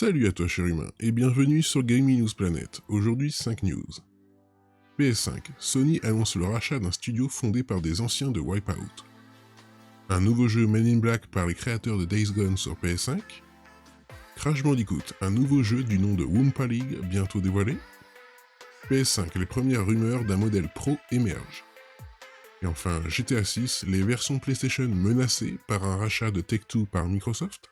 Salut à toi cher humain, et bienvenue sur Gaming News Planet. Aujourd'hui 5 news. PS5, Sony annonce le rachat d'un studio fondé par des anciens de Wipeout. Un nouveau jeu Men in Black par les créateurs de Days Gone sur PS5. Crash Bandicoot, un nouveau jeu du nom de Wumpa League bientôt dévoilé. PS5, les premières rumeurs d'un modèle Pro émergent. Et enfin, GTA 6, les versions PlayStation menacées par un rachat de Take-Two par Microsoft.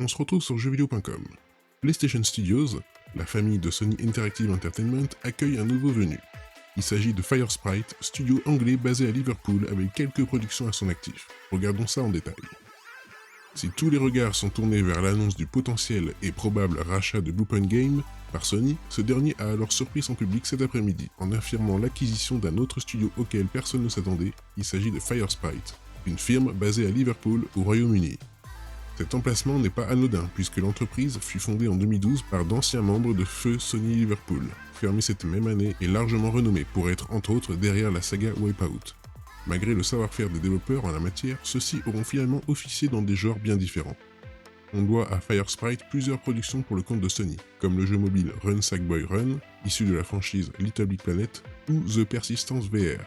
On se retrouve sur jeuxvideo.com. PlayStation Studios, la famille de Sony Interactive Entertainment, accueille un nouveau venu. Il s'agit de Firesprite, studio anglais basé à Liverpool avec quelques productions à son actif. Regardons ça en détail. Si tous les regards sont tournés vers l'annonce du potentiel et probable rachat de Bluepoint Game par Sony, ce dernier a alors surpris son public cet après-midi en affirmant l'acquisition d'un autre studio auquel personne ne s'attendait. Il s'agit de Firesprite, une firme basée à Liverpool au Royaume-Uni. Cet emplacement n'est pas anodin puisque l'entreprise fut fondée en 2012 par d'anciens membres de feu Sony Liverpool, fermée cette même année et largement renommée pour être entre autres derrière la saga Wipeout. Malgré le savoir-faire des développeurs en la matière, ceux-ci auront finalement officié dans des genres bien différents. On doit à Firesprite plusieurs productions pour le compte de Sony, comme le jeu mobile Run Sackboy Run, issu de la franchise Little Big Planet, ou The Persistence VR.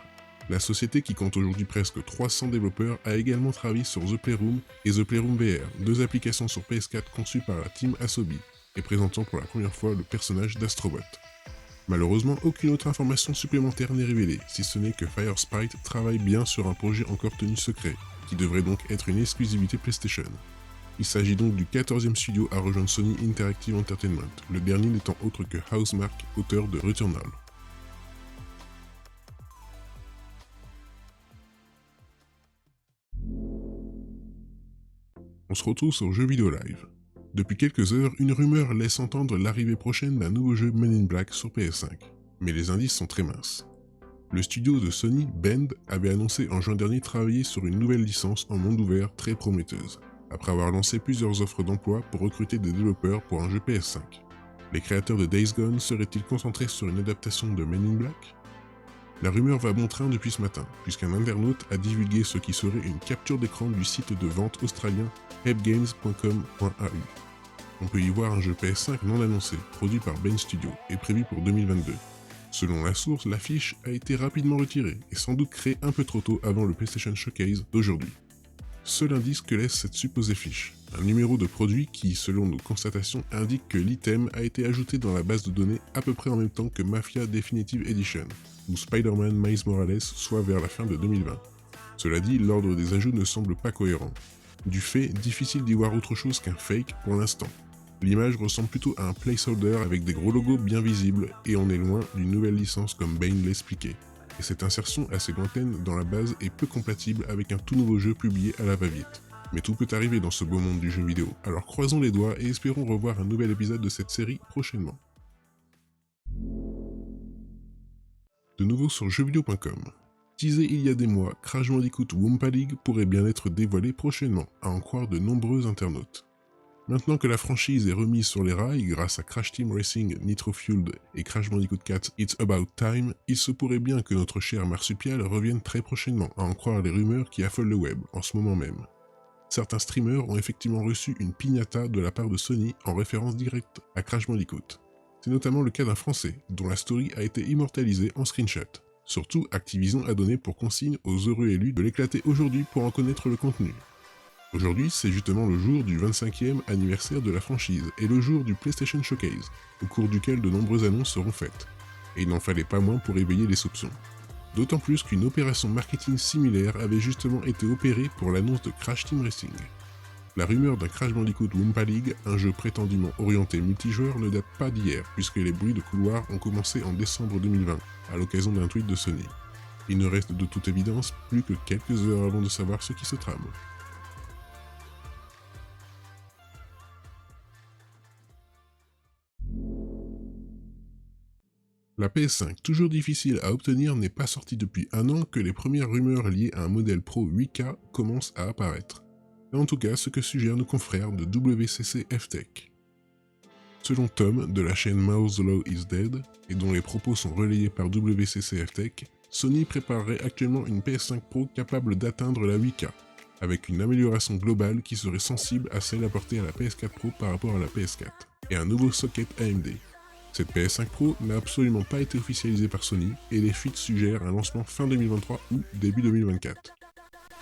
La société, qui compte aujourd'hui presque 300 développeurs, a également travaillé sur The Playroom et The Playroom VR, deux applications sur PS4 conçues par la team Asobi, et présentant pour la première fois le personnage d'Astrobot. Malheureusement, aucune autre information supplémentaire n'est révélée, si ce n'est que Firesprite travaille bien sur un projet encore tenu secret, qui devrait donc être une exclusivité PlayStation. Il s'agit donc du 14e studio à rejoindre Sony Interactive Entertainment, le dernier n'étant autre que Housemarque, auteur de Returnal. On se retrouve sur Jeux Vidéo Live. Depuis quelques heures, une rumeur laisse entendre l'arrivée prochaine d'un nouveau jeu Men in Black sur PS5, mais les indices sont très minces. Le studio de Sony, Bend, avait annoncé en juin dernier travailler sur une nouvelle licence en monde ouvert très prometteuse, après avoir lancé plusieurs offres d'emploi pour recruter des développeurs pour un jeu PS5. Les créateurs de Days Gone seraient-ils concentrés sur une adaptation de Men in Black ? La rumeur va bon train depuis ce matin, puisqu'un internaute a divulgué ce qui serait une capture d'écran du site de vente australien helpgames.com.au. On peut y voir un jeu PS5 non annoncé, produit par Bend Studio, et prévu pour 2022. Selon la source, l'affiche a été rapidement retirée, et sans doute créée un peu trop tôt avant le PlayStation Showcase d'aujourd'hui. Seul indice que laisse cette supposée fiche, un numéro de produit qui, selon nos constatations, indique que l'item a été ajouté dans la base de données à peu près en même temps que Mafia Definitive Edition, ou Spider-Man Miles Morales, soit vers la fin de 2020. Cela dit, l'ordre des ajouts ne semble pas cohérent. Du fait, difficile d'y voir autre chose qu'un fake pour l'instant. L'image ressemble plutôt à un placeholder avec des gros logos bien visibles, et on est loin d'une nouvelle licence comme Bane l'expliquait. Et cette insertion assez lointaine dans la base est peu compatible avec un tout nouveau jeu publié à la va-vite. Mais tout peut arriver dans ce beau monde du jeu vidéo, alors croisons les doigts et espérons revoir un nouvel épisode de cette série prochainement. De nouveau sur jeuxvideo.com. Teasé il y a des mois, Crash Bandicoot Wumpa League pourrait bien être dévoilé prochainement, à en croire de nombreux internautes. Maintenant que la franchise est remise sur les rails grâce à Crash Team Racing, Nitro Fueled et Crash Bandicoot 4 It's About Time, il se pourrait bien que notre cher marsupial revienne très prochainement, à en croire les rumeurs qui affolent le web en ce moment même. Certains streamers ont effectivement reçu une piñata de la part de Sony en référence directe à Crash Bandicoot. C'est notamment le cas d'un Français, dont la story a été immortalisée en screenshot. Surtout, Activision a donné pour consigne aux heureux élus de l'éclater aujourd'hui pour en connaître le contenu. Aujourd'hui, c'est justement le jour du 25e anniversaire de la franchise et le jour du PlayStation Showcase, au cours duquel de nombreuses annonces seront faites. Et il n'en fallait pas moins pour éveiller les soupçons. D'autant plus qu'une opération marketing similaire avait justement été opérée pour l'annonce de Crash Team Racing. La rumeur d'un Crash Bandicoot Wumpa League, un jeu prétendument orienté multijoueur, ne date pas d'hier, puisque les bruits de couloir ont commencé en décembre 2020, à l'occasion d'un tweet de Sony. Il ne reste de toute évidence plus que quelques heures avant de savoir ce qui se trame. La PS5, toujours difficile à obtenir, n'est pas sortie depuis un an que les premières rumeurs liées à un modèle Pro 8K commencent à apparaître. C'est en tout cas ce que suggèrent nos confrères de WCC FTech. Selon Tom, de la chaîne Moore's Law is Dead, et dont les propos sont relayés par WCC FTech, Sony préparerait actuellement une PS5 Pro capable d'atteindre la 8K, avec une amélioration globale qui serait sensible à celle apportée à la PS4 Pro par rapport à la PS4, et un nouveau socket AMD. Cette PS5 Pro n'a absolument pas été officialisée par Sony, et les fuites suggèrent un lancement fin 2023 ou début 2024.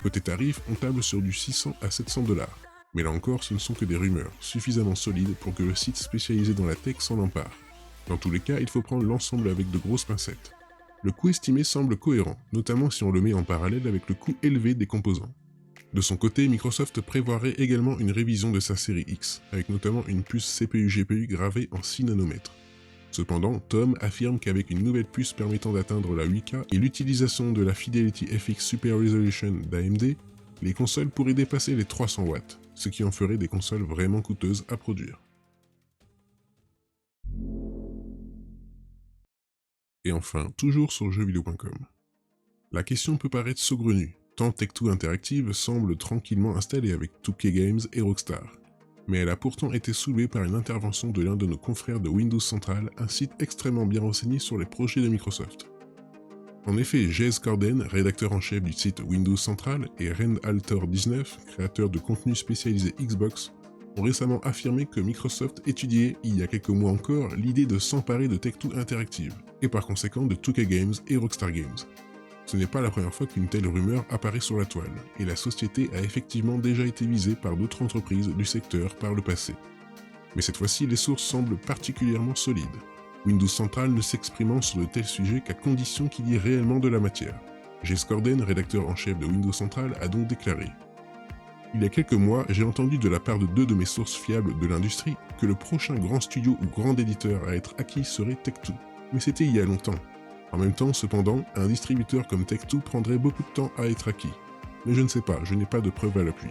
Côté tarif, on table sur du 600 à 700 $. Mais là encore, ce ne sont que des rumeurs, suffisamment solides pour que le site spécialisé dans la tech s'en empare. Dans tous les cas, il faut prendre l'ensemble avec de grosses pincettes. Le coût estimé semble cohérent, notamment si on le met en parallèle avec le coût élevé des composants. De son côté, Microsoft prévoirait également une révision de sa série X, avec notamment une puce CPU-GPU gravée en 6 nanomètres. Cependant, Tom affirme qu'avec une nouvelle puce permettant d'atteindre la 8K et l'utilisation de la Fidelity FX Super Resolution d'AMD, les consoles pourraient dépasser les 300 watts, ce qui en ferait des consoles vraiment coûteuses à produire. Et enfin, toujours sur jeuxvideo.com. La question peut paraître saugrenue, tant Tech2 Interactive semble tranquillement installée avec 2K Games et Rockstar. Mais elle a pourtant été soulevée par une intervention de l'un de nos confrères de Windows Central, un site extrêmement bien renseigné sur les projets de Microsoft. En effet, Jez Corden, rédacteur en chef du site Windows Central, et RandAlter19, créateur de contenu spécialisé Xbox, ont récemment affirmé que Microsoft étudiait, il y a quelques mois encore, l'idée de s'emparer de Tech2 Interactive, et par conséquent de 2K Games et Rockstar Games. Ce n'est pas la première fois qu'une telle rumeur apparaît sur la toile, et la société a effectivement déjà été visée par d'autres entreprises du secteur par le passé. Mais cette fois-ci, les sources semblent particulièrement solides. Windows Central ne s'exprimant sur de tels sujets qu'à condition qu'il y ait réellement de la matière. Jez Corden, rédacteur en chef de Windows Central, a donc déclaré: il y a quelques mois, j'ai entendu de la part de 2 de mes sources fiables de l'industrie que le prochain grand studio ou grand éditeur à être acquis serait Tech2. Mais c'était il y a longtemps. En même temps, cependant, un distributeur comme Tech2 prendrait beaucoup de temps à être acquis. Mais je ne sais pas, je n'ai pas de preuves à l'appui.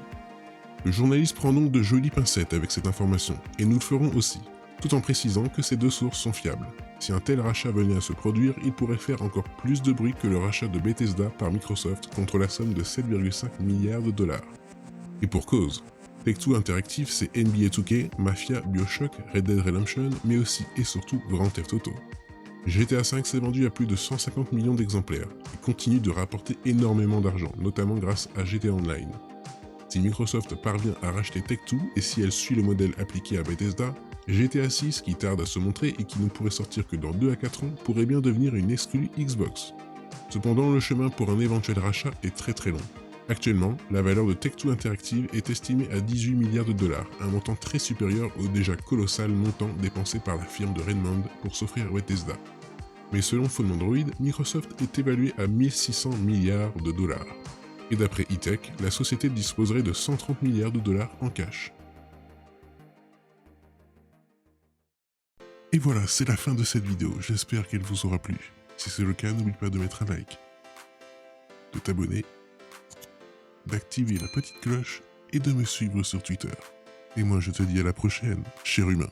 Le journaliste prend donc de jolies pincettes avec cette information, et nous le ferons aussi, tout en précisant que ces 2 sources sont fiables. Si un tel rachat venait à se produire, il pourrait faire encore plus de bruit que le rachat de Bethesda par Microsoft contre la somme de 7,5 milliards de $. Et pour cause, Tech2 Interactive c'est NBA 2K, Mafia, BioShock, Red Dead Redemption, mais aussi et surtout Grand Theft Auto. GTA V s'est vendu à plus de 150 millions d'exemplaires et continue de rapporter énormément d'argent, notamment grâce à GTA Online. Si Microsoft parvient à racheter Tech2 et si elle suit le modèle appliqué à Bethesda, GTA 6, qui tarde à se montrer et qui ne pourrait sortir que dans 2 à 4 ans, pourrait bien devenir une exclue Xbox. Cependant, le chemin pour un éventuel rachat est très long. Actuellement, la valeur de Tech2 Interactive est estimée à 18 milliards de $, un montant très supérieur au déjà colossal montant dépensé par la firme de Redmond pour s'offrir Bethesda. Mais selon Phone Android, Microsoft est évalué à 1600 milliards de $. Et d'après eTech, la société disposerait de 130 milliards de $ en cash. Et voilà, c'est la fin de cette vidéo, j'espère qu'elle vous aura plu. Si c'est le cas, n'oublie pas de mettre un like, de t'abonner, d'activer la petite cloche et de me suivre sur Twitter. Et moi je te dis à la prochaine, cher humain.